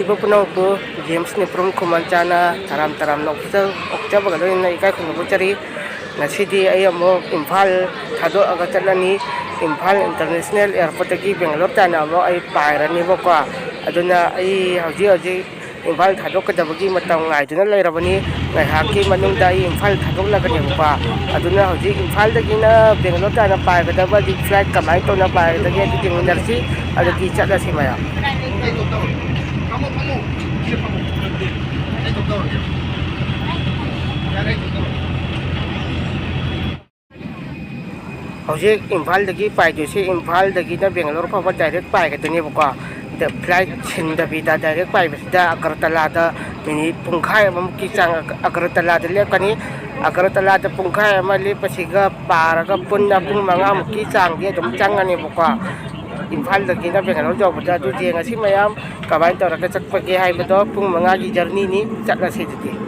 uribo puno ko James ni from Kumanchana taram nokta okta bagalo na ikai kung buchari ngasidi ay mo Imphal thado aga chalani Imphal International Airport ki Bangalore tana mo ay pairani mo ko aduna ay hauji Imphal thado kadabagi matang ngai duna lairabani ngai haki manung dai Imphal thado lagani mo pa aduna hauji Imphal dagi na Bangalore tana pai kadaba di flight kamai to na pai dagi di tingunarsi adagi chala si maya Hojik Imphal dagi pai tu si Imphal dagi na Bangalore pa direct pai ka tuni buka the flight chin da bida direct pai da Agartala da mini pungkai am ki chang Agartala da le kani Agartala da pungkai am le pasiga paraga punna pung manga am ki chang ge dum chang ani buka Imphal dagi na Bangalore job da du je ngasi mayam kabai to ra ka chak pa ge hai ba pung manga gi journey ni chat na si ti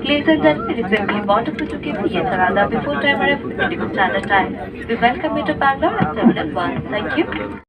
Ladies and gentlemen, it will be wonderful to give you Sarada before time arrival at standard time. We welcome you to Bangalore at 7:01. Thank you.